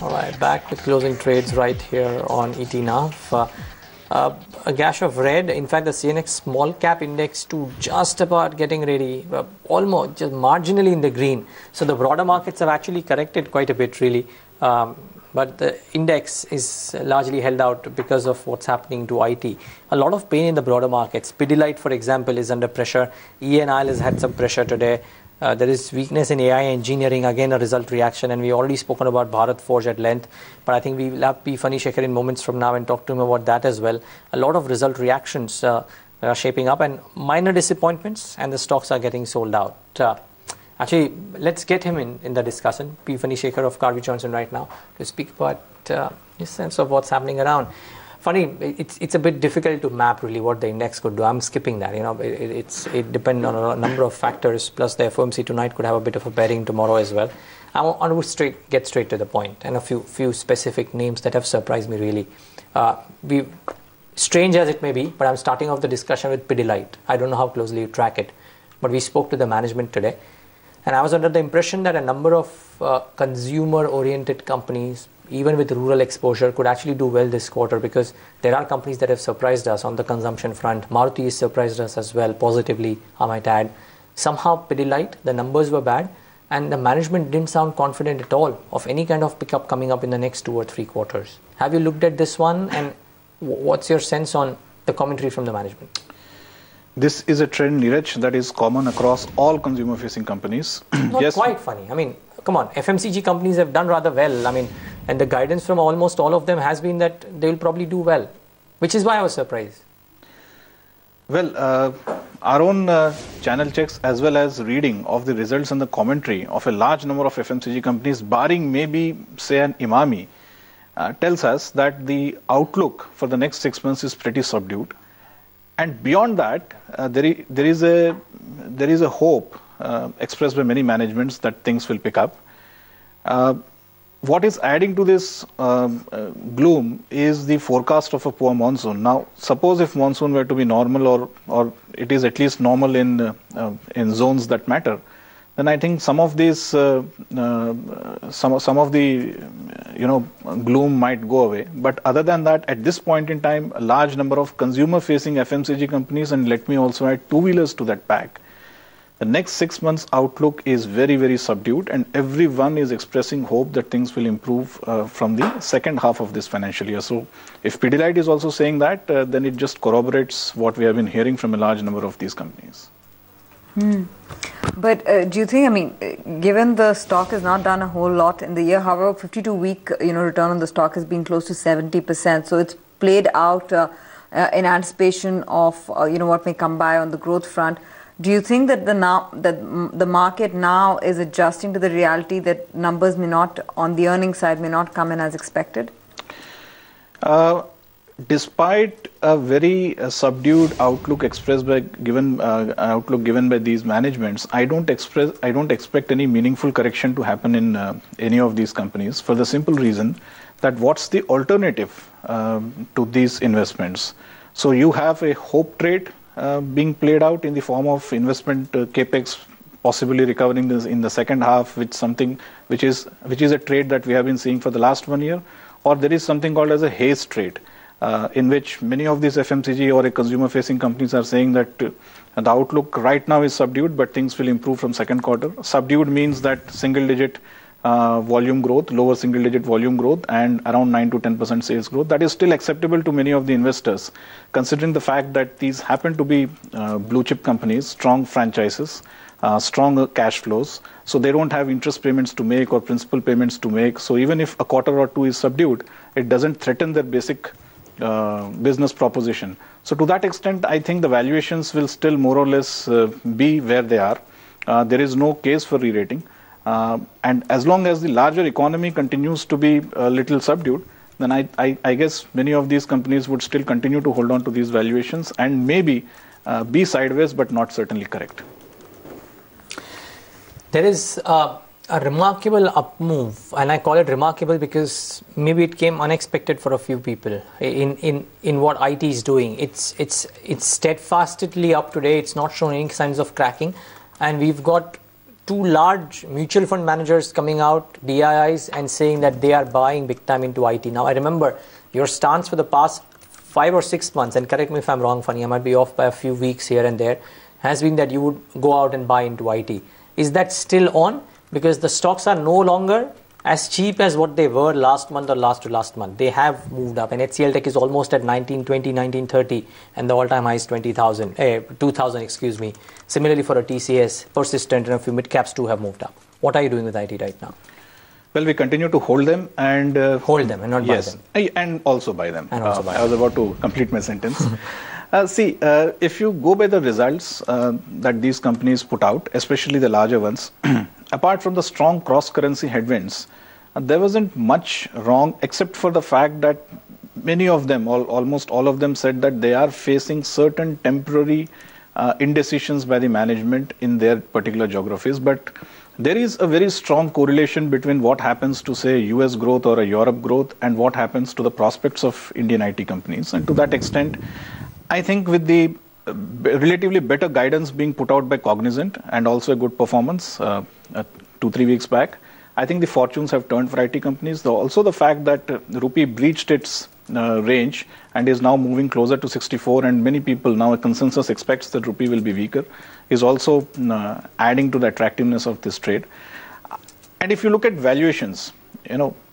All right, back to closing trades right here on ET now. A gash of red. In fact, the CNX small cap index to just about getting ready, almost just marginally in the green. So the broader markets have actually corrected quite a bit, really. But the index is largely held out because of what's happening to IT. A lot of pain in the broader markets. Pidilite, for example, is under pressure. ENIL has had some pressure today. There is weakness in AI engineering, again a result reaction, and we already spoken about Bharat Forge at length, but I think we will have Phani Sekhar in moments from now and talk to him about that as well. A lot of result reactions are shaping up and minor disappointments, and the stocks are getting sold out. Actually, let's get him in the discussion, Phani Sekhar of Karvy Johnson right now, to speak about his sense of what's happening around. Funny, it's a bit difficult to map really what the index could do. I'm skipping that. It depends on a number of factors. Plus, the FOMC tonight could have a bit of a bearing tomorrow as well. I want to get straight to the point, and a few specific names that have surprised me really. Strange as it may be, but I'm starting off the discussion with Pidilite. I don't know how closely you track it, but we spoke to the management today, and I was under the impression that a number of consumer-oriented companies, even with rural exposure, could actually do well this quarter, because there are companies that have surprised us on the consumption front. Maruti has surprised us as well, positively, I might add. Somehow Pidilite, the numbers were bad, and the management didn't sound confident at all of any kind of pickup coming up in the next 2 or 3 quarters. Have you looked at this one, and what's your sense on the commentary from the management? This is a trend, Neeraj, that is common across all consumer-facing companies. Not yes. Quite funny. I mean, come on, FMCG companies have done rather well. I mean, and the guidance from almost all of them has been that they will probably do well, which is why I was surprised. Well, our own channel checks as well as reading of the results and the commentary of a large number of FMCG companies, barring maybe, say, an Imami, tells us that the outlook for the next 6 months is pretty subdued. And beyond that, there is a hope expressed by many managements that things will pick up. What is adding to this gloom is the forecast of a poor monsoon. Now, suppose if monsoon were to be normal, or it is at least normal in zones that matter, then I think some of these some of the gloom might go away. But other than that, at this point in time, a large number of consumer-facing FMCG companies, and let me also add two-wheelers to that pack, the next 6 months outlook is very, very subdued, and everyone is expressing hope that things will improve from the second half of this financial year. So if Pidilite is also saying that, then it just corroborates what we have been hearing from a large number of these companies. But do you think, I mean, given the stock has not done a whole lot in the year, however, 52-week return on the stock has been close to 70%. So it's played out in anticipation of what may come by on the growth front. Do you think that the market now is adjusting to the reality that numbers may not, on the earnings side, may not come in as expected? Despite a very subdued outlook given by these managements, I don't expect any meaningful correction to happen in any of these companies, for the simple reason that what's the alternative to these investments? So you have a hope trade being played out in the form of investment capex possibly recovering in the second half, with something which is a trade that we have been seeing for the last 1 year, or there is something called as a haze trade, in which many of these FMCG or consumer-facing companies are saying that the outlook right now is subdued, but things will improve from second quarter. Subdued means that single-digit volume growth, lower single-digit volume growth, and around 9 to 10% sales growth. That is still acceptable to many of the investors, considering the fact that these happen to be blue-chip companies, strong franchises, strong cash flows. So they don't have interest payments to make or principal payments to make. So even if a quarter or two is subdued, it doesn't threaten their basic business proposition. So to that extent, I think the valuations will still more or less be where they are. There is no case for re-rating. And as long as the larger economy continues to be a little subdued, then I guess many of these companies would still continue to hold on to these valuations and maybe be sideways, but not certainly correct. There is a remarkable up move, and I call it remarkable because maybe it came unexpected for a few people in what IT is doing. It's steadfastly up today. It's not showing any signs of cracking, and we've got two large mutual fund managers coming out, DIIs, and saying that they are buying big time into IT. Now, I remember your stance for the past 5 or 6 months, and correct me if I'm wrong, Phani, I might be off by a few weeks here and there, has been that you would go out and buy into IT. Is that still on? Because the stocks are no longer as cheap as what they were last month or last to last month. They have moved up, and HCL Tech is almost at 1920, 1930, and the all-time high is 2000, excuse me. Similarly for a TCS, Persistent, and a few mid-caps too have moved up. What are you doing with IT right now? Well, we continue to hold them and... hold them and not buy them. And also buy them. And also buy them. I was about to complete my sentence. If you go by the results that these companies put out, especially the larger ones, apart from the strong cross-currency headwinds, there wasn't much wrong except for the fact that many of them, almost all of them, said that they are facing certain temporary indecisions by the management in their particular geographies. But there is a very strong correlation between what happens to, say, US growth or a Europe growth and what happens to the prospects of Indian IT companies. And to that extent, I think with the relatively better guidance being put out by Cognizant and also a good performance 2-3 weeks back, I think the fortunes have turned for IT companies. Also the fact that rupee breached its range and is now moving closer to 64, and many people now, a consensus expects that rupee will be weaker, is also adding to the attractiveness of this trade. And if you look at valuations,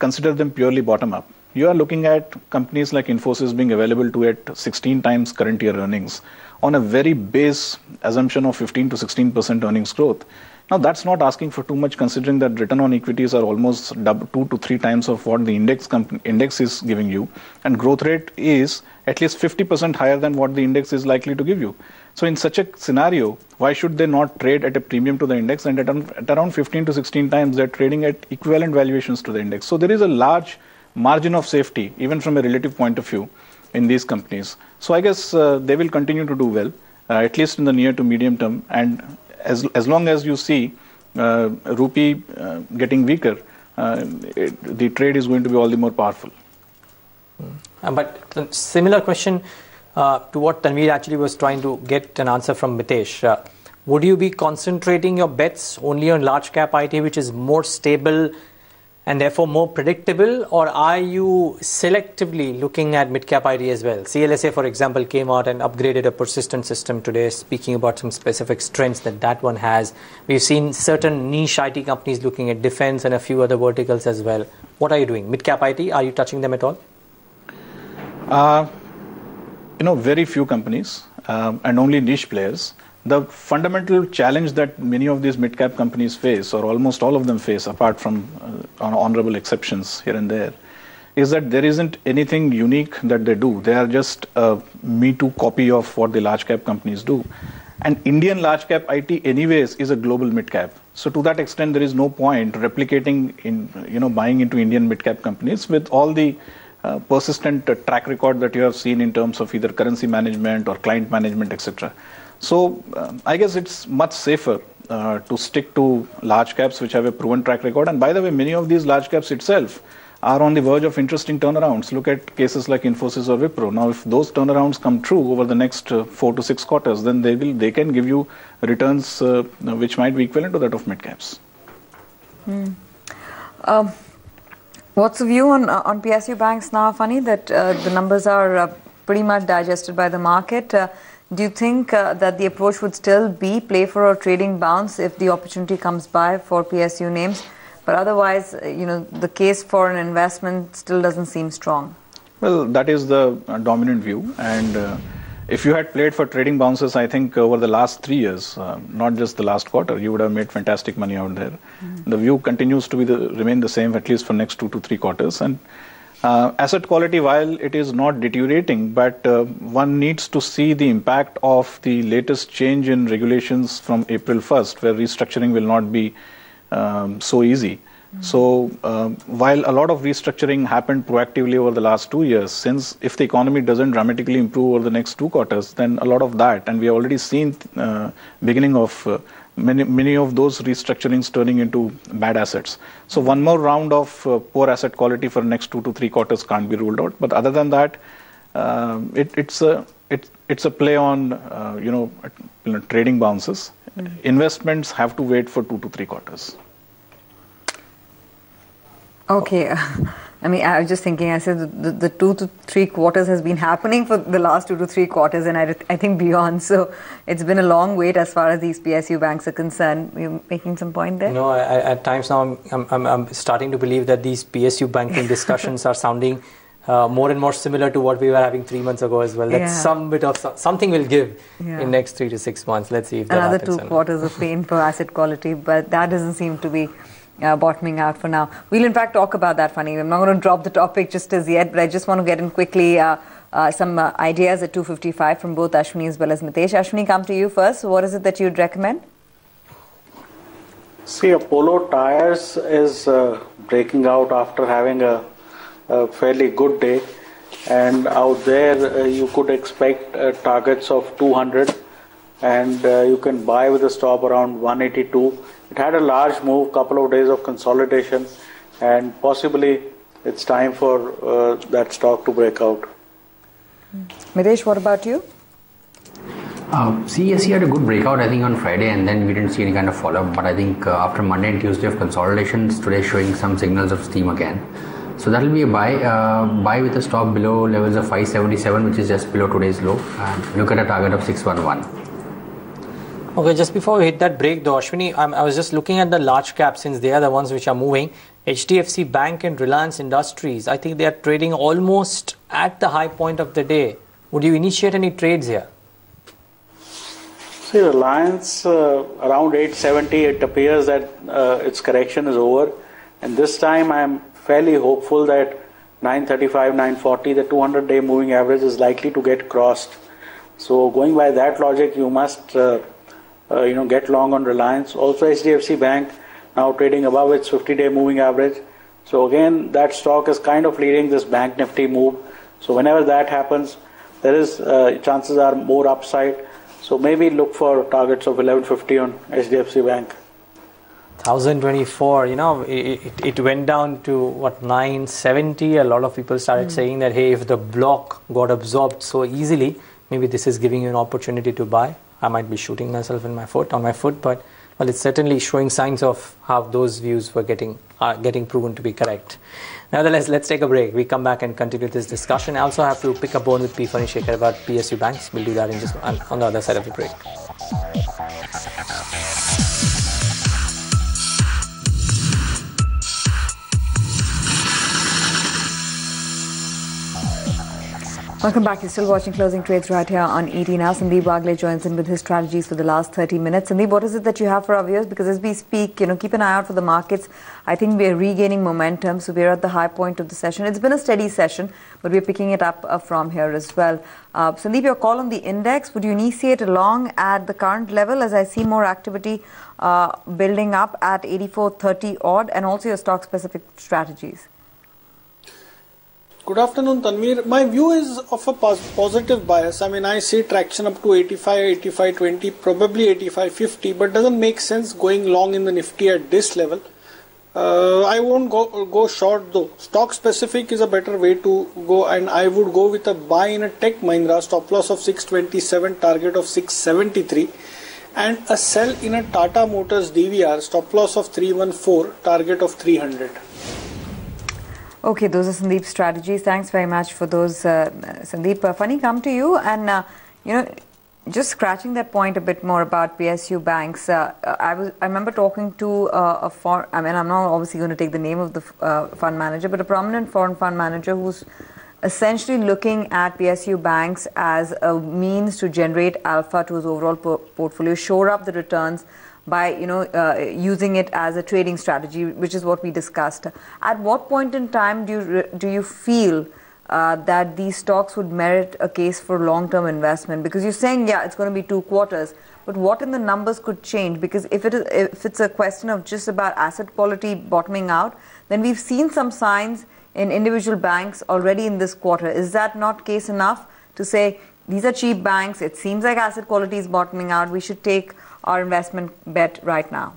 consider them purely bottom up. You are looking at companies like Infosys being available to at 16 times current year earnings on a very base assumption of 15 to 16% earnings growth. Now, that's not asking for too much, considering that return on equities are almost 2 to 3 times of what the index is giving you, and growth rate is at least 50% higher than what the index is likely to give you. So in such a scenario, why should they not trade at a premium to the index? And at around 15 to 16 times, they're trading at equivalent valuations to the index. So there is a large margin of safety, even from a relative point of view, in these companies. So I guess they will continue to do well, at least in the near to medium term. And as long as you see rupee getting weaker, the trade is going to be all the more powerful. But a similar question to what Tanveer actually was trying to get an answer from Mitesh. Would you be concentrating your bets only on large cap IT, which is more stable and therefore more predictable, or are you selectively looking at mid-cap IT as well? CLSA, for example, came out and upgraded a persistent system today, speaking about some specific strengths that one has. We've seen certain niche IT companies looking at defense and a few other verticals as well. What are you doing? Mid-cap IT, are you touching them at all? Very few companies and only niche players. The fundamental challenge that many of these mid-cap companies face, or almost all of them face, apart from honorable exceptions here and there, is that there isn't anything unique that they do. They are just a me-too copy of what the large-cap companies do. And Indian large-cap IT anyways is a global mid-cap. So to that extent, there is no point replicating buying into Indian mid-cap companies with all the persistent track record that you have seen in terms of either currency management or client management, etc. So I guess it's much safer to stick to large caps which have a proven track record. And by the way, many of these large caps itself are on the verge of interesting turnarounds. Look at cases like Infosys or Wipro. Now, if those turnarounds come true over the next 4 to 6 quarters, then they can give you returns which might be equivalent to that of mid caps. What's the view on PSU banks now, Phani, that the numbers are pretty much digested by the market? Do you think that the approach would still be play for a trading bounce if the opportunity comes by for PSU names? But otherwise, the case for an investment still doesn't seem strong. Well, that is the dominant view. And if you had played for trading bounces, I think over the last 3 years, not just the last quarter, you would have made fantastic money out there. The view continues to remain the same, at least for next 2 to 3 quarters. And asset quality, while it is not deteriorating, but one needs to see the impact of the latest change in regulations from April 1st, where restructuring will not be so easy. So while a lot of restructuring happened proactively over the last 2 years, since if the economy doesn't dramatically improve over the next 2 quarters, then a lot of that, and we have already seen beginning of many of those restructurings turning into bad assets. So one more round of poor asset quality for next 2 to 3 quarters can't be ruled out. But other than that, it's a play on trading bounces. Investments have to wait for 2 to 3 quarters. Okay. I mean, I was just thinking, I said the 2 to 3 quarters has been happening for the last 2 to 3 quarters, and I think beyond. So it's been a long wait as far as these PSU banks are concerned. You're making some point there? No, at times now I'm starting to believe that these PSU banking discussions are sounding more and more similar to what we were having 3 months ago as well. That some bit of something will give in next 3 to 6 months. Let's see if that another happens. 2 quarters of pain for asset quality, but that doesn't seem to be bottoming out for now. We'll in fact talk about that, Phani. I'm not going to drop the topic just as yet, but I just want to get in quickly some ideas at 2:55 from both Ashwini as well as Mitesh. Ashwini, come to you first. So what is it that you'd recommend? See, Apollo Tyres is breaking out after having a fairly good day, and out there you could expect targets of 200, and you can buy with a stop around 182. It had a large move, couple of days of consolidation, and possibly it's time for that stock to break out. Mitesh, what about you? CSE had a good breakout, I think, on Friday, and then we didn't see any kind of follow-up. But I think after Monday and Tuesday of consolidations, today showing some signals of steam again. So that will be a buy with a stop below levels of 577, which is just below today's low, and look at a target of 611. Okay, just before we hit that break though, Ashwini, I was just looking at the large caps, since they are the ones which are moving. HDFC Bank and Reliance Industries, I think they are trading almost at the high point of the day. Would you initiate any trades here? See, Reliance around 870, it appears that its correction is over, and this time I am fairly hopeful that 935, 940, the 200-day moving average is likely to get crossed. So going by that logic, you must get long on Reliance. Also HDFC Bank now trading above its 50-day moving average. So again, that stock is kind of leading this bank nifty move. So whenever that happens, there is chances are more upside. So maybe look for targets of 1150 on HDFC Bank. 1024, it went down to what, 970. A lot of people started saying that, hey, if the block got absorbed so easily, maybe this is giving you an opportunity to buy. I might be shooting myself on my foot, but well, it's certainly showing signs of how those views were getting proven to be correct. Nevertheless, let's take a break. We come back and continue this discussion. I also have to pick a bone with Phani Sekhar about PSU banks. We'll do that in just on the other side of the break. Welcome back. You're still watching Closing Trades right here on ET Now. Sandeep Wagle joins in with his strategies for the last 30 minutes. Sandeep, what is it that you have for our viewers? Because as we speak, keep an eye out for the markets. I think we're regaining momentum. So we're at the high point of the session. It's been a steady session, but we're picking it up from here as well. Sandeep, your call on the index, would you initiate along at the current level as I see more activity building up at 84.30 odd, and also your stock specific strategies? Good afternoon, Tanveer. My view is of a positive bias. I mean, I see traction up to 85, 85.20, probably 85.50, but doesn't make sense going long in the Nifty at this level. I won't go short though. Stock specific is a better way to go, and I would go with a buy in a Tech Mahindra, stop loss of 627, target of 673, and a sell in a Tata Motors DVR, stop loss of 314, target of 300. Okay, those are Sandeep's strategies. Thanks very much for those, Sandeep. Phani, come to you, and just scratching that point a bit more about PSU banks. I remember talking to I'm not obviously going to take the name of the fund manager, but a prominent foreign fund manager who's essentially looking at PSU banks as a means to generate alpha to his overall portfolio, shore up the returns by using it as a trading strategy, which is what we discussed. At what point in time do you feel that these stocks would merit a case for long-term investment? Because you're saying, yeah, it's going to be 2 quarters, but what in the numbers could change? Because if it's a question of just about asset quality bottoming out, then we've seen some signs in individual banks already in this quarter. Is that not case enough to say these are cheap banks, it seems like asset quality is bottoming out, we should take our investment bet right now?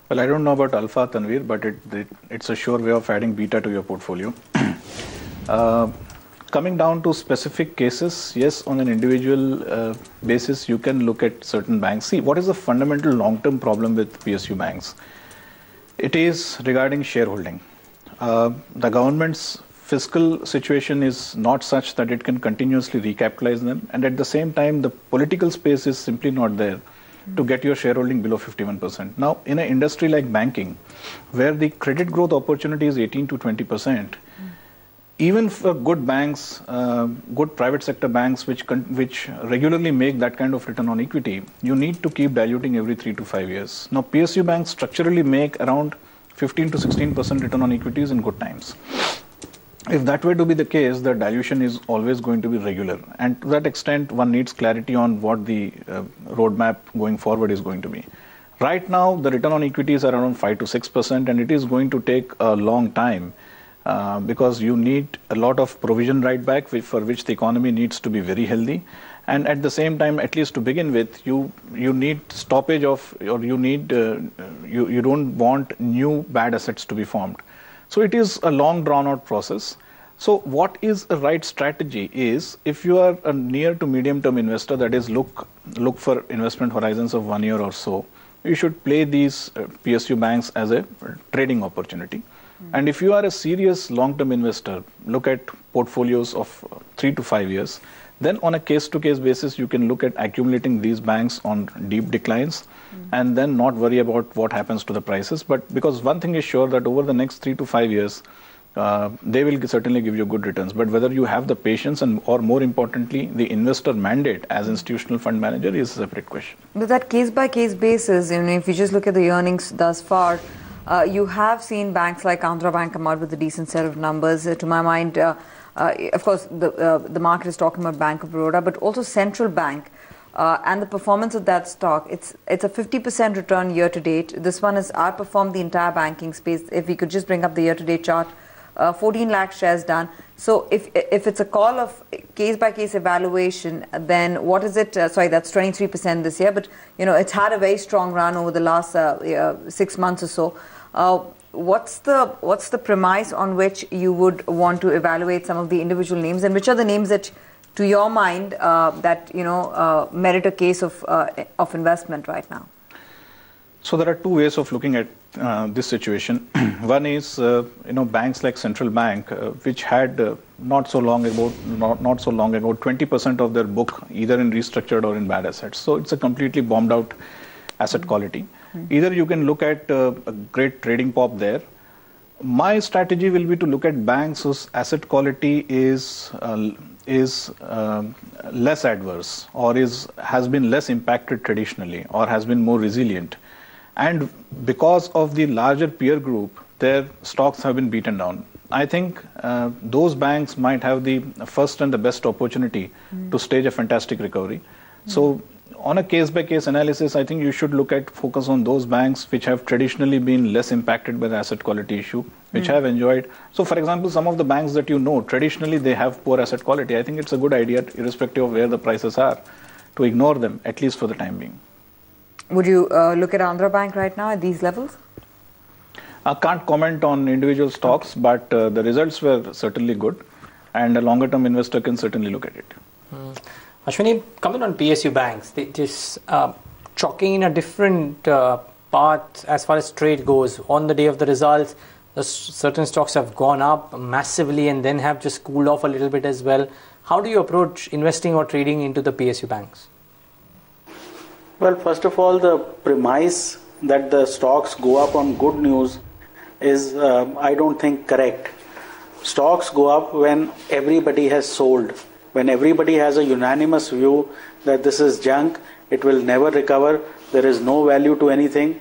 Well, I don't know about alpha, Tanveer, but it's a sure way of adding beta to your portfolio. coming down to specific cases, yes, on an individual basis, you can look at certain banks. See, what is the fundamental long-term problem with PSU banks? It is regarding shareholding. The government's fiscal situation is not such that it can continuously recapitalize them, and at the same time, the political space is simply not there to get your shareholding below 51%. Now, in an industry like banking, where the credit growth opportunity is 18 to 20%, even for good banks, good private sector banks, which regularly make that kind of return on equity, you need to keep diluting every 3 to 5 years. Now, PSU banks structurally make around 15 to 16% return on equities in good times. If that were to be the case, the dilution is always going to be regular. And to that extent, one needs clarity on what the roadmap going forward is going to be. Right now, the return on equities are around 5 to 6%, and it is going to take a long time because you need a lot of provision right back for which the economy needs to be very healthy. And at the same time, at least to begin with, you need stoppage of, or you need, you don't want new bad assets to be formed. So it is a long drawn out process. So what is a right strategy is, if you are a near to medium term investor, that is look for investment horizons of 1 year or so, you should play these PSU banks as a trading opportunity. And if you are a serious long term investor, look at portfolios of 3 to 5 years. Then on a case-to-case basis, you can look at accumulating these banks on deep declines and then not worry about what happens to the prices. But because one thing is sure, that over the next 3 to 5 years, they will certainly give you good returns. But whether you have the patience or more importantly, the investor mandate as institutional fund manager is a separate question. But that case-by-case basis, if you just look at the earnings thus far, you have seen banks like Andhra Bank come out with a decent set of numbers. To my mind, of course, the market is talking about Bank of Baroda, but also Central Bank and the performance of that stock. It's a 50% return year to date. This one has outperformed the entire banking space. If we could just bring up the year to date chart, 14 lakh shares done. So if it's a call of case by case evaluation, then what is it? Sorry, that's 23% this year, but it's had a very strong run over the last 6 months or so. What's the premise on which you would want to evaluate some of the individual names, and which are the names that, to your mind, that merit a case of investment right now? So there are two ways of looking at this situation. One is banks like Central Bank, which had not so long ago 20% of their book either in restructured or in bad assets. So it's a completely bombed out asset quality. Either you can look at a great trading pop there. My strategy will be to look at banks whose asset quality is less adverse, or has been less impacted traditionally, or has been more resilient. And because of the larger peer group, their stocks have been beaten down. I think those banks might have the first and the best opportunity to stage a fantastic recovery. So on a case-by-case analysis, I think you should focus on those banks which have traditionally been less impacted by the asset quality issue, which have enjoyed. So, for example, some of the banks that traditionally they have poor asset quality. I think it's a good idea, irrespective of where the prices are, to ignore them, at least for the time being. Would you look at Andhra Bank right now at these levels? I can't comment on individual stocks, but the results were certainly good, and a longer-term investor can certainly look at it. Ashwini, comment on PSU banks. They just chalking in a different path as far as trade goes. On the day of the results, certain stocks have gone up massively and then have just cooled off a little bit as well. How do you approach investing or trading into the PSU banks? Well, first of all, the premise that the stocks go up on good news is, I don't think, correct. Stocks go up when everybody has sold. When everybody has a unanimous view that this is junk, it will never recover, there is no value to anything.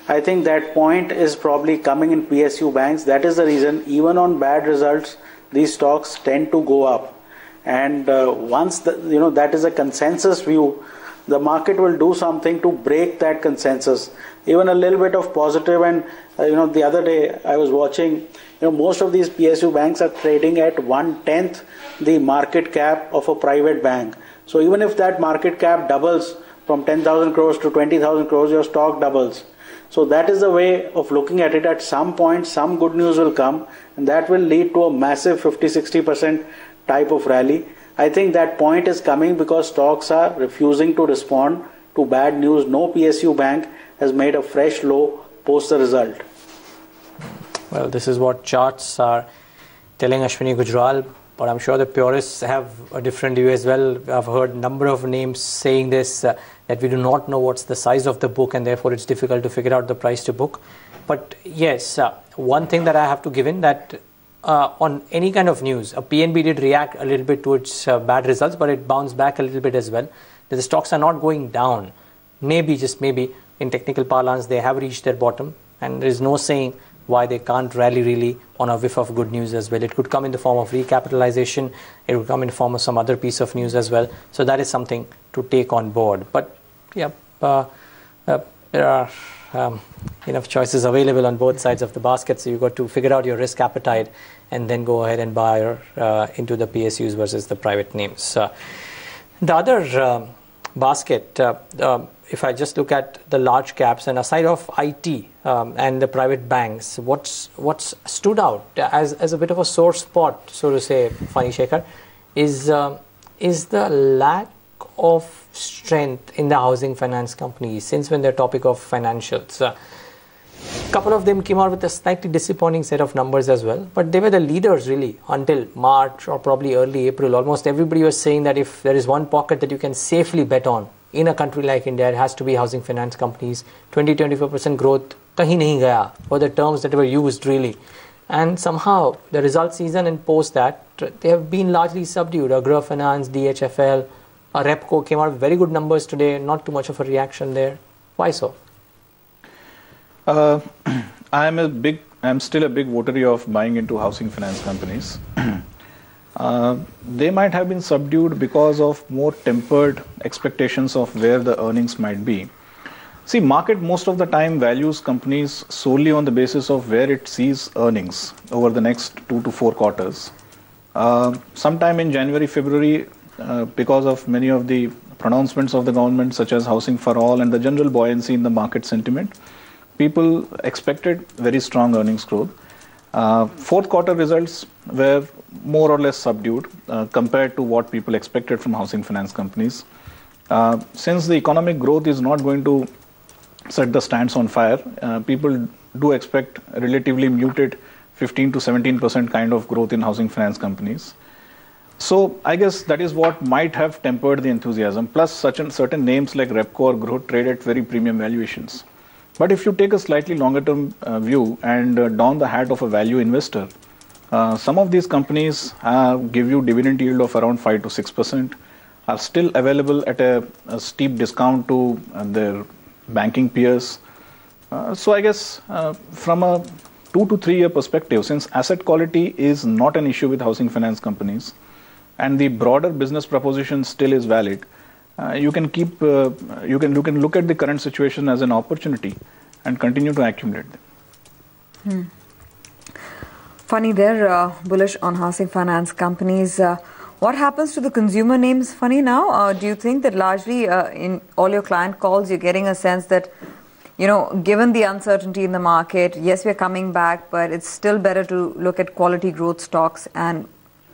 I think that point is probably coming in PSU banks. That is the reason, even on bad results, these stocks tend to go up. And once that is a consensus view, the market will do something to break that consensus. Even a little bit of positive, and the other day I was watching, most of these PSU banks are trading at 1/10 the market cap of a private bank. So even if that market cap doubles from 10,000 crores to 20,000 crores, your stock doubles. So that is the way of looking at it. At some point, some good news will come, and that will lead to a massive 50-60% type of rally. I think that point is coming because stocks are refusing to respond to bad news. No PSU bank has made a fresh low post the result. Well, this is what charts are telling Ashwini Gujral, but I'm sure the purists have a different view as well. I've heard a number of names saying this, that we do not know what's the size of the book and therefore it's difficult to figure out the price to book. But yes, one thing that I have to give in that on any kind of news, a PNB did react a little bit to its bad results, but it bounced back a little bit as well. The stocks are not going down. Maybe, just maybe, in technical parlance, they have reached their bottom, and there is no saying why they can't rally really on a whiff of good news as well. It could come in the form of recapitalization, it would come in the form of some other piece of news as well. So that is something to take on board. But yeah, there are enough choices available on both sides of the basket, so you've got to figure out your risk appetite and then go ahead and buy into the PSUs versus the private names. The other basket, if I just look at the large caps and aside of IT and the private banks, what's stood out as a bit of a sore spot, so to say, Phani Sekhar, is the lack of strength in the housing finance companies since when they're topic of financials. A couple of them came out with a slightly disappointing set of numbers as well, but they were the leaders really until March or probably early April. Almost everybody was saying that if there is one pocket that you can safely bet on in a country like India, it has to be housing finance companies. 20-24% growth kahin nahi gaya were the terms that were used really. And somehow the result season and post that, they have been largely subdued. Agro Finance, DHFL, Repco came out with very good numbers today, not too much of a reaction there. Why so? I'm still a big votary of buying into housing finance companies. They might have been subdued because of more tempered expectations of where the earnings might be. See, market most of the time values companies solely on the basis of where it sees earnings over the next 2 to 4 quarters. Sometime in January, February, because of many of the pronouncements of the government, such as Housing for All and the general buoyancy in the market sentiment, people expected very strong earnings growth. Fourth quarter results were more or less subdued compared to what people expected from housing finance companies. Since the economic growth is not going to set the stands on fire, people do expect a relatively muted 15 to 17% kind of growth in housing finance companies. So I guess that is what might have tempered the enthusiasm. Plus, certain names like Repco or Growth trade at very premium valuations. But if you take a slightly longer term view and don the hat of a value investor, some of these companies give you dividend yield of around 5 to 6%, are still available at a steep discount to their banking peers. So I guess from a 2 to 3 year perspective, since asset quality is not an issue with housing finance companies and the broader business proposition still is valid, you can look at the current situation as an opportunity and continue to accumulate them. Funny, they're bullish on housing finance companies. What happens to the consumer names, Funny, now? Do you think that largely in all your client calls, you're getting a sense that, given the uncertainty in the market, yes, we're coming back, but it's still better to look at quality growth stocks and,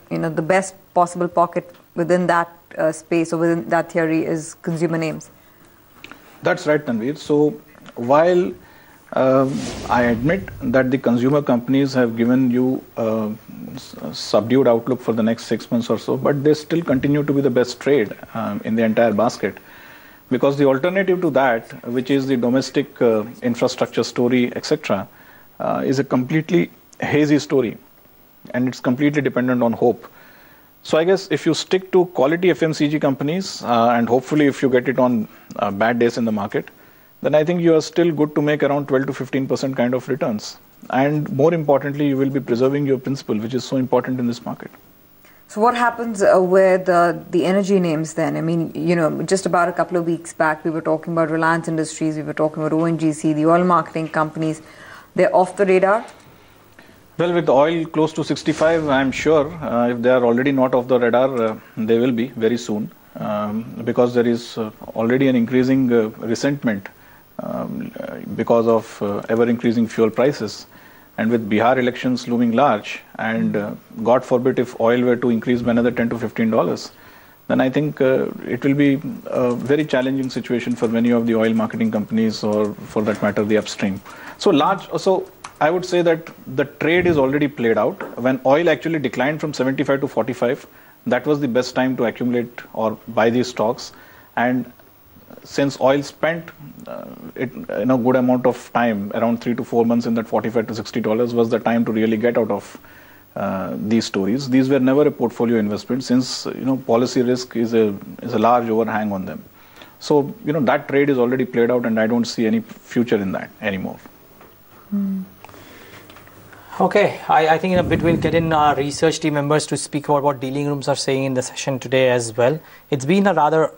the best possible pocket within that space or within that theory is consumer names? That's right, Tanveer. So while I admit that the consumer companies have given you a subdued outlook for the next 6 months or so, but they still continue to be the best trade in the entire basket. Because the alternative to that, which is the domestic infrastructure story, etc., is a completely hazy story. And it's completely dependent on hope. So I guess if you stick to quality FMCG companies, and hopefully if you get it on bad days in the market, then I think you are still good to make around 12 to 15% kind of returns. And more importantly, you will be preserving your principal, which is so important in this market. So what happens with the energy names then? I mean, just about a couple of weeks back, we were talking about Reliance Industries, we were talking about ONGC, the oil marketing companies. They're off the radar? Well, with oil close to 65, I'm sure if they are already not off the radar, they will be very soon. Because there is already an increasing resentment because of ever increasing fuel prices. And with Bihar elections looming large, and God forbid if oil were to increase by another $10 to $15, then I think it will be a very challenging situation for many of the oil marketing companies, or for that matter, the upstream. So I would say that the trade is already played out. When oil actually declined from 75 to 45, that was the best time to accumulate or buy these stocks. And since oil spent a good amount of time, around 3 to 4 months in that $45 to $60 was the time to really get out of these stories. These were never a portfolio investment, since policy risk is a large overhang on them. So that trade is already played out, and I don't see any future in that anymore. Okay, I think in a bit we'll get in our research team members to speak about what dealing rooms are saying in the session today as well. It's been a rather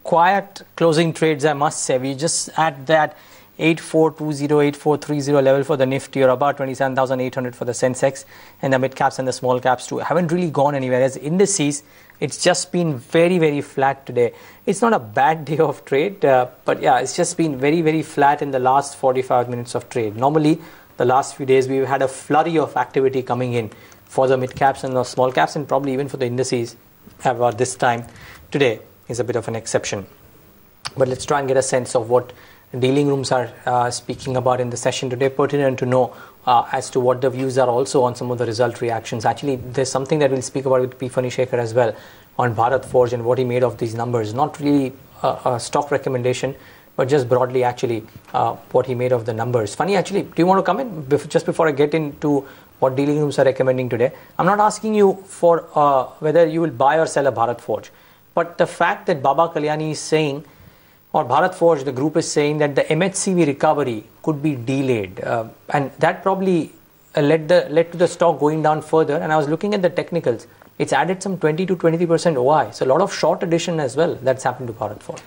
quiet closing trades, I must say. We just at that 8420, 8430 level for the Nifty, or about 27,800 for the Sensex, and the mid caps and the small caps too haven't really gone anywhere. As indices, it's just been very, very flat today. It's not a bad day of trade, but yeah, it's just been very, very flat in the last 45 minutes of trade. Normally, the last few days we've had a flurry of activity coming in for the mid caps and the small caps, and probably even for the indices. However, this time today is a bit of an exception. But let's try and get a sense of what dealing rooms are speaking about in the session today, pertinent to know as to what the views are also on some of the result reactions. Actually, there's something that we'll speak about with Phani Sekhar as well on Bharat Forge and what he made of these numbers. Not really a stock recommendation, but just broadly actually what he made of the numbers. Phani, actually, do you want to come in just before I get into what dealing rooms are recommending today? I'm not asking you for whether you will buy or sell a Bharat Forge, but the fact that Baba Kalyani is saying, or Bharat Forge, the group is saying that the MHCV recovery could be delayed, and that probably led to the stock going down further. And I was looking at the technicals; it's added some 20 to 23% OI, so a lot of short addition as well that's happened to Bharat Forge.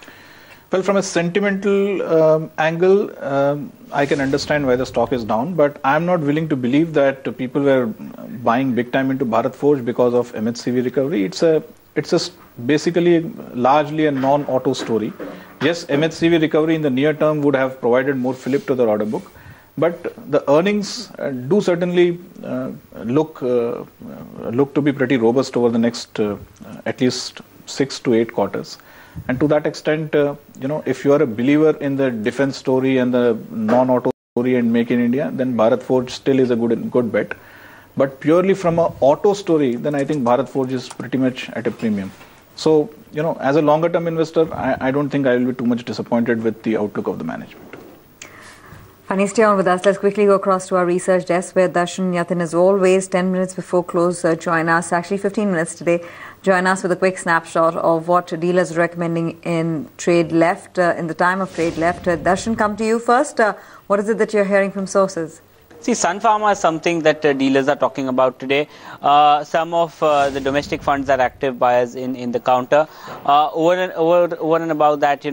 Well, from a sentimental angle, I can understand why the stock is down, but I'm not willing to believe that people were buying big time into Bharat Forge because of MHCV recovery. It's basically largely a non-auto story. Yes, MHCV recovery in the near term would have provided more fillip to the order book, but the earnings do certainly look to be pretty robust over the next at least 6 to 8 quarters. And to that extent, if you are a believer in the defense story and the non-auto story and make in India, then Bharat Forge still is a good bet. But purely from an auto story, then I think Bharat Forge is pretty much at a premium. So, as a longer term investor, I don't think I will be too much disappointed with the outlook of the management. Phani, stay on with us. Let's quickly go across to our research desk, where Darshan, Yatin, as always, 10 minutes before close, join us. Actually, 15 minutes today. Join us with a quick snapshot of what dealers are recommending in trade left, in the time of trade left. Darshan, come to you first. What is it that you're hearing from sources? See, Sun Pharma is something that dealers are talking about today. Some of the domestic funds are active buyers in the counter. Over and above that,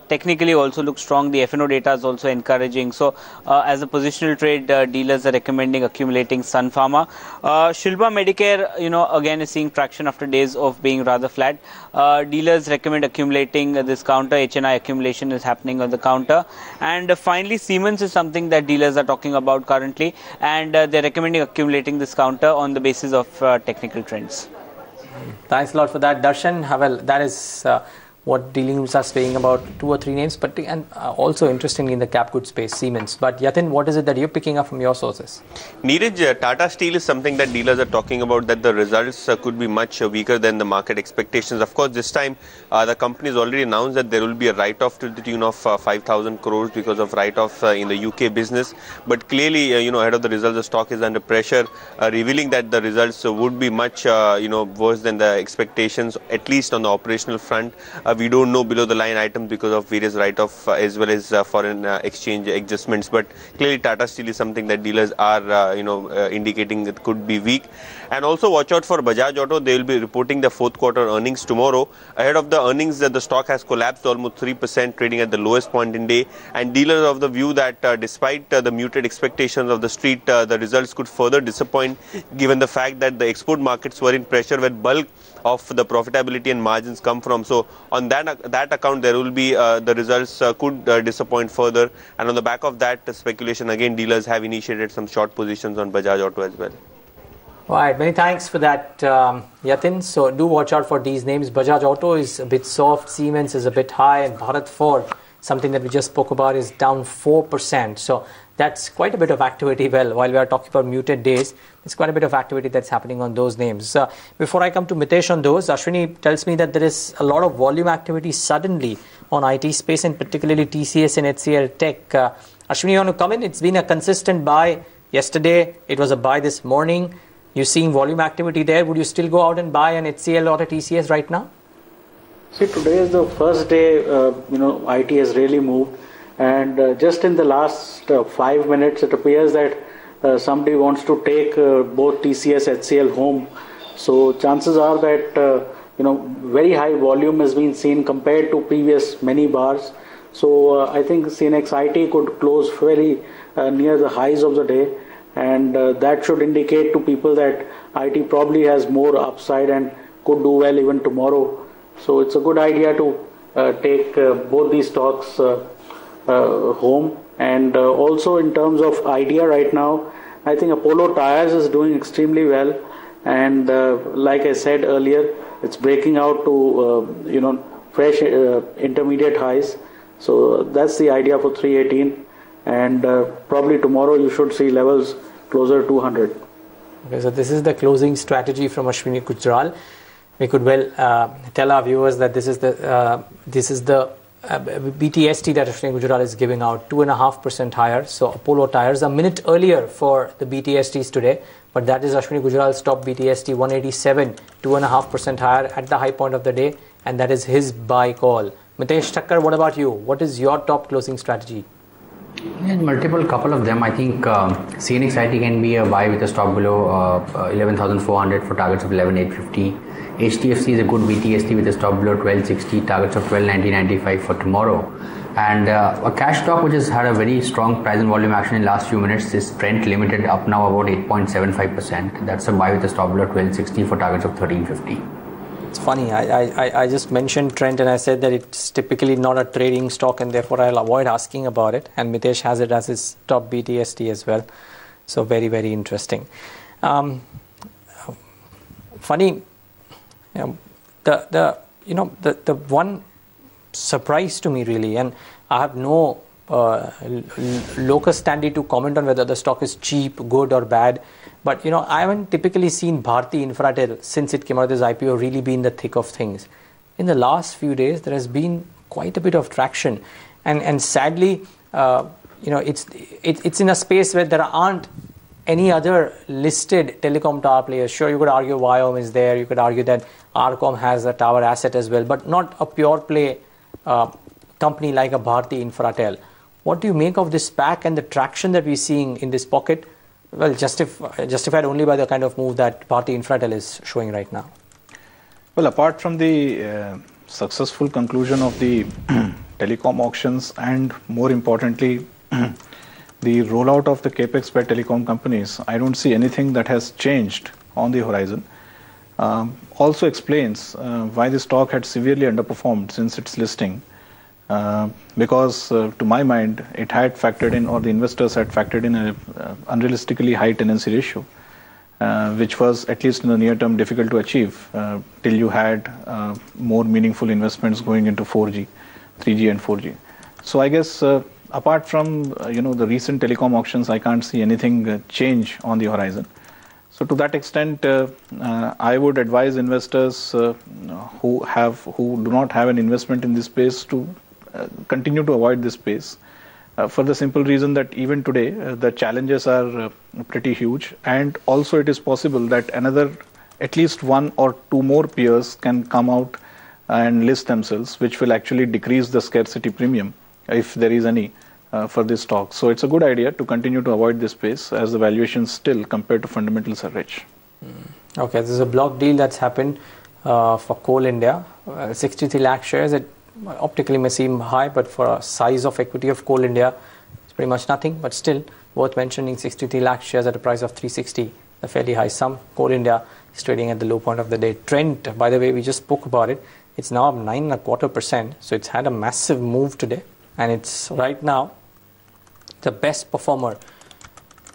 technically also looks strong. The F&O data is also encouraging. So, as a positional trade, dealers are recommending accumulating Sun Pharma. Shilpa Medicare, again is seeing traction after days of being rather flat. Dealers recommend accumulating this counter. HNI accumulation is happening on the counter. And finally, Siemens is something that dealers are talking about currently, and they're recommending accumulating this counter on the basis of technical trends. Thanks a lot for that, Darshan. Well, that is what dealing rooms are saying about 2 or 3 names, but also interestingly in the cap good space, Siemens. But Yatin, what is it that you're picking up from your sources? Neeraj, Tata Steel is something that dealers are talking about, that the results could be much weaker than the market expectations. Of course, this time the company has already announced that there will be a write-off to the tune of 5,000 crores because of write-off in the UK business. But clearly, ahead of the results, the stock is under pressure, revealing that the results would be much, worse than the expectations, at least on the operational front. We don't know below the line items because of various write-off as well as foreign exchange adjustments. But clearly, Tata Steel is something that dealers are, indicating it could be weak. And also watch out for Bajaj Auto. They will be reporting the fourth quarter earnings tomorrow. Ahead of the earnings, the stock has collapsed almost 3%, trading at the lowest point in day. And dealers are of the view that despite the muted expectations of the street, the results could further disappoint, given the fact that the export markets were in pressure, where bulk of the profitability and margins come from. So on on that account, there will be the results could disappoint further. And on the back of that speculation, again, dealers have initiated some short positions on Bajaj Auto as well. All right, many thanks for that, Yatin. So do watch out for these names. Bajaj Auto is a bit soft, Siemens is a bit high, and Bharat Ford, something that we just spoke about, is down 4%. So that's quite a bit of activity. Well, while we are talking about muted days, there's quite a bit of activity that's happening on those names. Before I come to Mitesh on those, Ashwini tells me that there is a lot of volume activity suddenly on IT space, and particularly TCS and HCL Tech. Ashwini, you want to come in? It's been a consistent buy. Yesterday, it was a buy this morning. You're seeing volume activity there. Would you still go out and buy an HCL or a TCS right now? See, today is the first day, IT has really moved. And just in the last 5 minutes, it appears that somebody wants to take both TCS and HCL home. So chances are that, very high volume has been seen compared to previous many bars. So I think CNX IT could close very near the highs of the day. And that should indicate to people that IT probably has more upside and could do well even tomorrow. So it's a good idea to take both these stocks home. And also in terms of idea right now, I think Apollo Tyres is doing extremely well. And like I said earlier, it's breaking out to fresh intermediate highs. So that's the idea for 318. And probably tomorrow you should see levels closer to 200. Okay, so this is the closing strategy from Ashwini Gujral. We could well tell our viewers that this is the BTST that Ashwini Gujral is giving out, 2.5% higher. So Apollo Tyres a minute earlier for the BTSTs today, but that is Ashwini Gujral's top BTST, 187, 2.5% higher at the high point of the day, and that is his buy call. Mitesh Thakkar, what about you? What is your top closing strategy? Multiple couple of them. I think CNX IT can be a buy with a stop below 11,400 for targets of 11,850. HDFC is a good BTST with a stop below 1260, targets of 1290.95 for tomorrow. And a cash stock which has had a very strong price and volume action in last few minutes is Trent Limited, up now about 8.75%. That's a buy with a stop below 1260 for targets of 1350. It's funny, I just mentioned Trent and I said that it's typically not a trading stock and therefore I'll avoid asking about it, and Mitesh has it as his top BTST as well. So very, very interesting. Funny, the one surprise to me really, and I have no locus standi to comment on whether the stock is cheap, good or bad, but I haven't typically seen Bharti Infratel since it came out of this IPO really be in the thick of things. In the last few days there has been quite a bit of traction, and sadly it's in a space where there aren't any other listed telecom tower players. Sure, you could argue Viom is there, you could argue that Arcom has a tower asset as well, but not a pure play company like a Bharti Infratel. What do you make of this SPAC and the traction that we're seeing in this pocket? Well, justified only by the kind of move that Bharti Infratel is showing right now. Well, apart from the successful conclusion of the telecom auctions and more importantly, the rollout of the capex by telecom companies, I don't see anything that has changed on the horizon. Also explains why the stock had severely underperformed since its listing. Because to my mind, it had factored in, or the investors had factored in a unrealistically high tenancy ratio, which was at least in the near term difficult to achieve till you had more meaningful investments going into 4G, 3G and 4G. So I guess apart from the recent telecom auctions, I can't see anything change on the horizon. So to that extent, I would advise investors who do not have an investment in this space to continue to avoid this space for the simple reason that even today the challenges are pretty huge, and also it is possible that at least one or two more peers can come out and list themselves, which will actually decrease the scarcity premium if there is any for this stock. So it's a good idea to continue to avoid this space as the valuations still compared to fundamentals are rich. Okay, this is a block deal that's happened for Coal India, 63 lakh shares. It optically may seem high, but for a size of equity of Coal India, it's pretty much nothing, but still worth mentioning. 63 lakh shares at a price of 360, a fairly high sum. Coal India is trading at the low point of the day. Trent, by the way, we just spoke about it. It's now up 9.25%. So it's had a massive move today, and it's right now the best performer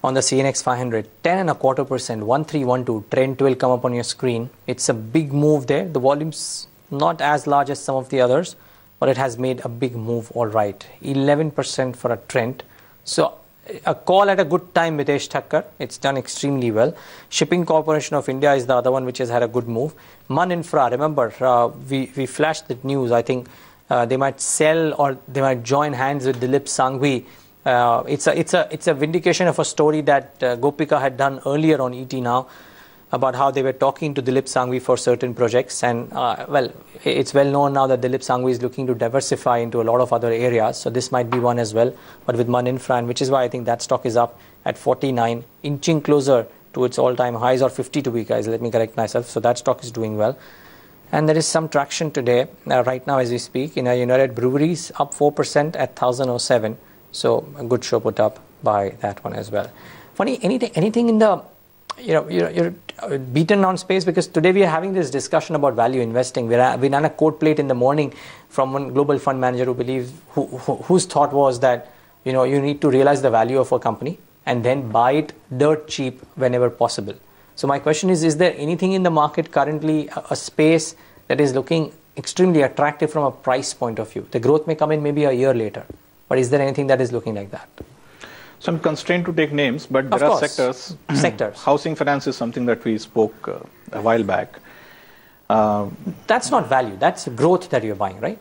on the CNX 500. 10.25%, 1312. Trend will come up on your screen. It's a big move there. The volume's not as large as some of the others, but it has made a big move, all right. 11% for a trend. So a call at a good time, Mitesh Thakkar. It's done extremely well. Shipping Corporation of India is the other one which has had a good move. Man Infra, remember, we flashed the news. I think they might sell or they might join hands with Dilip Sanghvi. It's a vindication of a story that Gopika had done earlier on ET Now about how they were talking to Dilip Sanghvi for certain projects. And well, it's well known now that Dilip Sanghvi is looking to diversify into a lot of other areas. So this might be one as well, but with Man Infra, and which is why I think that stock is up at 49, inching closer to its all-time highs, or 50 to be, guys. Let me correct myself. So that stock is doing well. And there is some traction today, right now as we speak, in United Breweries, up 4% at 1007. So a good show put up by that one as well. Funny, anything in the you're beaten on space, because today we are having this discussion about value investing. We ran a quote plate in the morning from one global fund manager whose thought was that you need to realize the value of a company and then buy it dirt cheap whenever possible. So my question is there anything in the market currently, a space that is looking extremely attractive from a price point of view? The growth may come in maybe a year later, but is there anything that is looking like that? So I'm constrained to take names, but there are sectors. Housing finance is something that we spoke a while back. That's not value. That's growth that you're buying, right?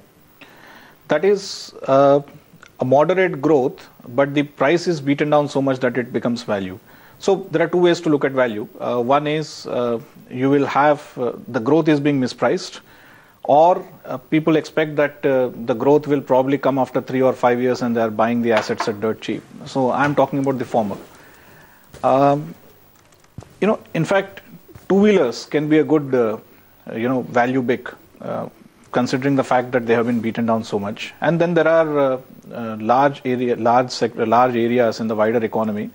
That is a moderate growth, but the price is beaten down so much that it becomes value. So there are two ways to look at value. One is you will have the growth is being mispriced, or people expect that the growth will probably come after 3 or 5 years and they are buying the assets at dirt cheap. So I'm talking about the former. In fact, two-wheelers can be a good, value pick, considering the fact that they have been beaten down so much. And then there are large areas in the wider economy.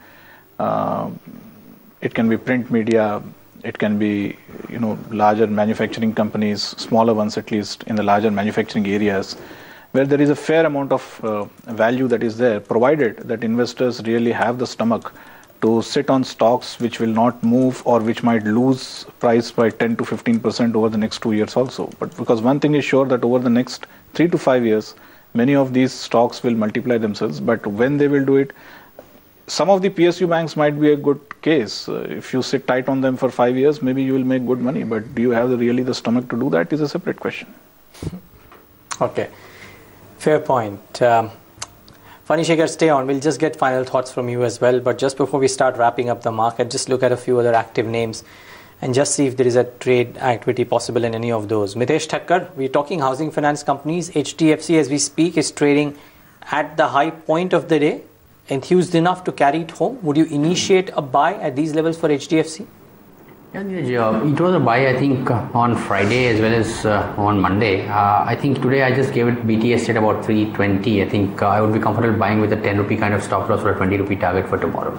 It can be print media. It can be, larger manufacturing companies, smaller ones at least, in the larger manufacturing areas, where there is a fair amount of value that is there, provided that investors really have the stomach to sit on stocks which will not move or which might lose price by 10 to 15% over the next 2 years also. But because one thing is sure, that over the next 3 to 5 years, many of these stocks will multiply themselves. But when they will do it, some of the PSU banks might be a good case. If you sit tight on them for 5 years, maybe you will make good money. But do you have really the stomach to do that is a separate question. Okay, fair point. Phani Sekhar, stay on. We'll just get final thoughts from you as well. But just before we start wrapping up the market, just look at a few other active names and just see if there is a trade activity possible in any of those. Mitesh Thakkar, we're talking housing finance companies. HDFC, as we speak, is trading at the high point of the day. Enthused enough to carry it home? Would you initiate a buy at these levels for HDFC? Yeah, it was a buy, I think, on Friday as well as on Monday. I think today I just gave it BTS at about 320. I think I would be comfortable buying with a 10 rupee kind of stop loss or a 20 rupee target for tomorrow.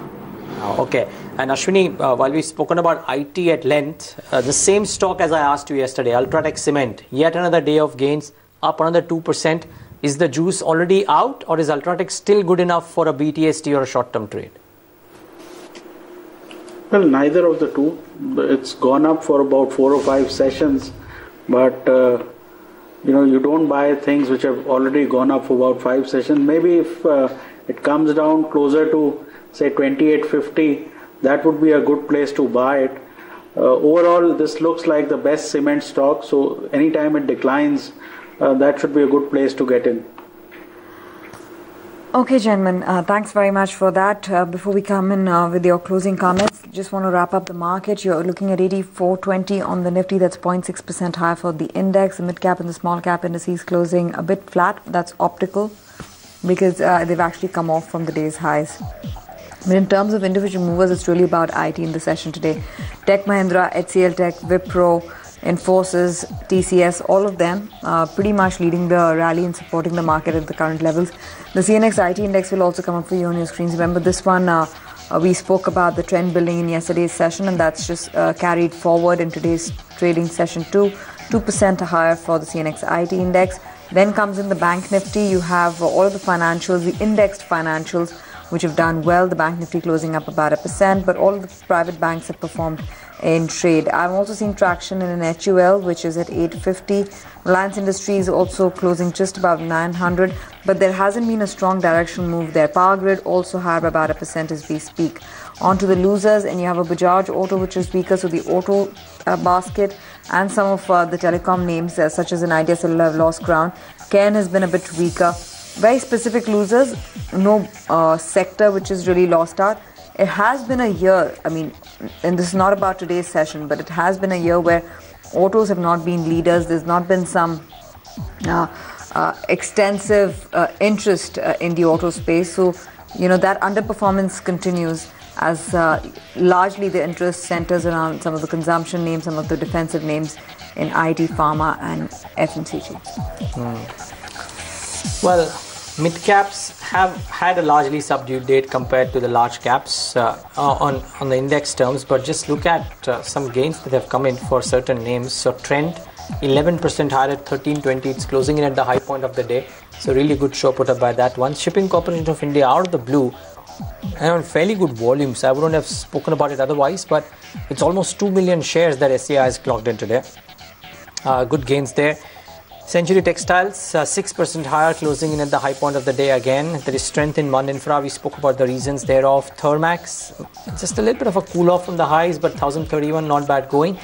Okay. And Ashwini, while we've spoken about IT at length, the same stock as I asked you yesterday, Ultratech Cement, yet another day of gains, up another 2%. Is the juice already out, or is Ultratech still good enough for a BTST or a short-term trade? Well, neither of the two. It's gone up for about 4 or 5 sessions, but you don't buy things which have already gone up for about 5 sessions. Maybe if it comes down closer to, say, 28.50, that would be a good place to buy it. Overall, this looks like the best cement stock, so anytime it declines, that should be a good place to get in. Okay, gentlemen, thanks very much for that. Before we come in with your closing comments, just want to wrap up the market. You're looking at 84.20 on the Nifty. That's 0.6% higher for the index. The mid cap and the small cap indices closing a bit flat. That's optical because they've actually come off from the day's highs. But in terms of individual movers, it's really about IT in the session today. Tech Mahindra, HCL Tech, Wipro, Infosys, TCS, all of them pretty much leading the rally and supporting the market at the current levels. The CNX IT index will also come up for you on your screens. Remember this one, we spoke about the trend building in yesterday's session, and that's just carried forward in today's trading session too. 2% higher for the CNX IT index. Then comes in the Bank Nifty. You have all of the financials, the indexed financials, which have done well. The Bank Nifty closing up about 1%, but all of the private banks have performed in trade. I'm also seeing traction in an HUL, which is at 850. Reliance Industries also closing just above 900, but there hasn't been a strong directional move there. Power Grid also higher by about 1% as we speak. On to the losers, and you have a Bajaj Auto, which is weaker, so the auto basket and some of the telecom names, such as an Idea Cellular, have lost ground. Cairn has been a bit weaker. Very specific losers, no sector which has really lost out. It has been a year, I mean, and this is not about today's session, but it has been a year where autos have not been leaders. There's not been some extensive interest in the auto space. So, that underperformance continues as largely the interest centers around some of the consumption names, some of the defensive names in IT, pharma and FMCG. Well, mid caps have had a largely subdued date compared to the large caps on the index terms, but just look at some gains that have come in for certain names. So Trent 11% higher at 1320. It's closing in at the high point of the day. So really good show put up by that one. Shipping Corporation of India out of the blue and on fairly good volumes. I wouldn't have spoken about it otherwise, but it's almost 2 million shares that SCI has clocked in today. Good gains there. Century Textiles 6% higher, closing in at the high point of the day again. There is strength in Mund Infra. We spoke about the reasons thereof. Thermax, just a little bit of a cool off from the highs, but 1031 not bad going.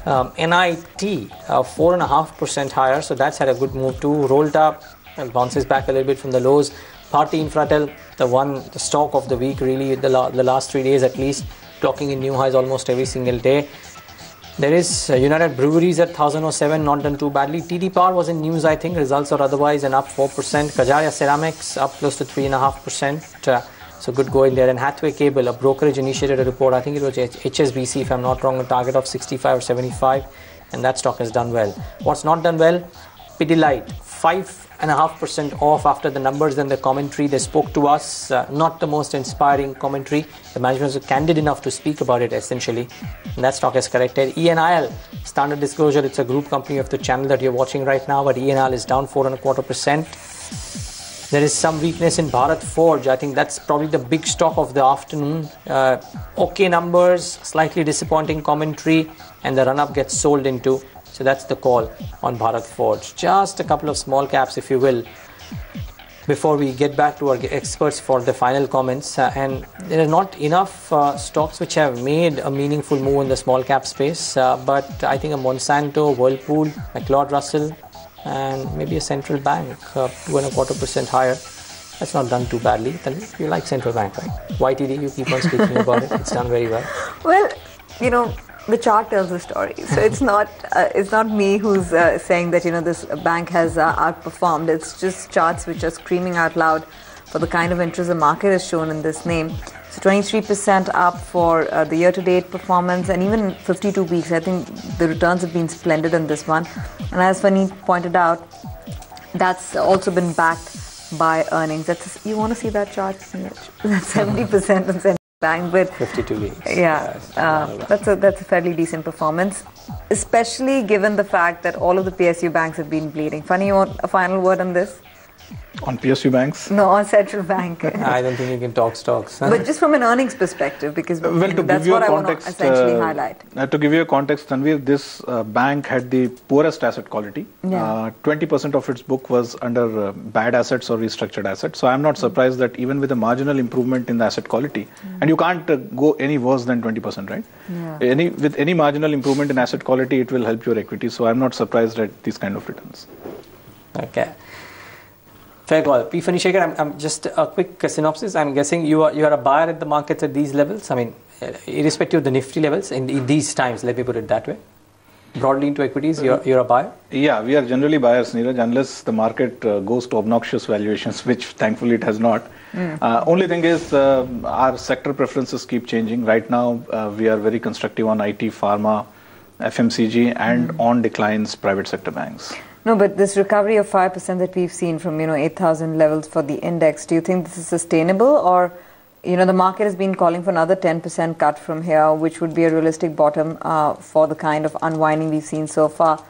NIT 4.5% higher, so that's had a good move too. Rolled up and bounces back a little bit from the lows. Bharti Infratel, the stock of the week, really the last 3 days at least, clocking in new highs almost every single day. There is United Breweries at 1007, not done too badly. TD Power was in news, I think, results or otherwise, and up 4%. Kajaria Ceramics up close to 3.5%. So good going there. And Hathway Cable, a brokerage, initiated a report. I think it was HSBC, if I'm not wrong, a target of 65 or 75. And that stock has done well. What's not done well? Pidilite, 5.5% off after the numbers and the commentary. They spoke to us, not the most inspiring commentary. The management was candid enough to speak about it essentially, and that stock has corrected. ENIL, standard disclosure, it's a group company of the channel that you're watching right now, but ENIL is down 4.25%. There is some weakness in Bharat Forge. I think that's probably the big stock of the afternoon. Okay numbers, slightly disappointing commentary, and the run-up gets sold into. So that's the call on Bharat Forge. Just a couple of small caps, if you will, before we get back to our experts for the final comments. And there are not enough stocks which have made a meaningful move in the small cap space. But I think a Monsanto, Whirlpool, McLeod Russell, and maybe a central bank, 2.25% higher. That's not done too badly. Then you like central bank, right? YTD, you keep on speaking about it. It's done very well. Well, the chart tells the story. So it's not me who's saying that this bank has outperformed. It's just charts which are screaming out loud for the kind of interest the market has shown in this name. So 23% up for the year-to-date performance, and even 52 weeks. I think the returns have been splendid in this one. And as Phani pointed out, that's also been backed by earnings. You want to see that chart? That's 70% on central bank, but 52 weeks. Yeah, that's a fairly decent performance, especially given the fact that all of the PSU banks have been bleeding. Phani, you want a final word on this? On PSU banks? No, on central bank. I don't think you can talk stocks. But just from an earnings perspective, because that's what I want to essentially highlight. To give you a context, Tanvir, this bank had the poorest asset quality. 20% of its book was under bad assets or restructured assets. So I'm not surprised that even with a marginal improvement in the asset quality, and you can't go any worse than 20%, right? Yeah. With any marginal improvement in asset quality, it will help your equity. So I'm not surprised at these kind of returns. Okay. Fair call. Phani Sekhar, I'm just a quick synopsis. I'm guessing you are a buyer at the markets at these levels. I mean, irrespective of the Nifty levels in these times, let me put it that way. Broadly into equities, you're a buyer? Yeah, we are generally buyers, Neeraj, unless the market goes to obnoxious valuations, which thankfully it has not. Only thing is our sector preferences keep changing. Right now, we are very constructive on IT, pharma, FMCG, and on declines private sector banks. No, but this recovery of 5% that we've seen from 8,000 levels for the index, do you think this is sustainable, or the market has been calling for another 10% cut from here, which would be a realistic bottom for the kind of unwinding we've seen so far?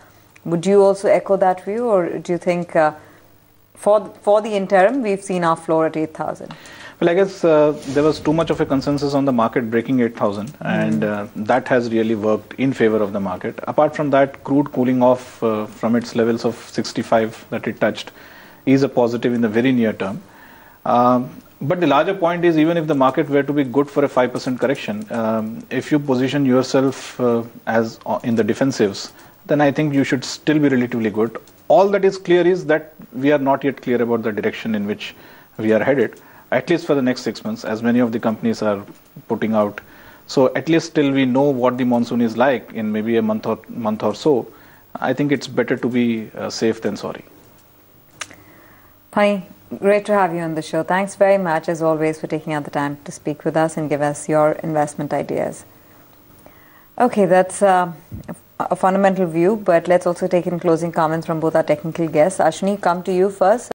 Would you also echo that view, or do you think for the interim we've seen our floor at 8,000? Well, I guess there was too much of a consensus on the market breaking 8,000, and that has really worked in favor of the market. Apart from that, crude cooling off from its levels of 65 that it touched is a positive in the very near term. But the larger point is, even if the market were to be good for a 5% correction, if you position yourself as in the defensives, then I think you should still be relatively good. All that is clear is that we are not yet clear about the direction in which we are headed, at least for the next 6 months, as many of the companies are putting out. So at least till we know what the monsoon is like in maybe a month or so, I think it's better to be safe than sorry. Phani, great to have you on the show. Thanks very much, as always, for taking out the time to speak with us and give us your investment ideas. Okay, that's a fundamental view, but let's also take in closing comments from both our technical guests. Ashwini, come to you first.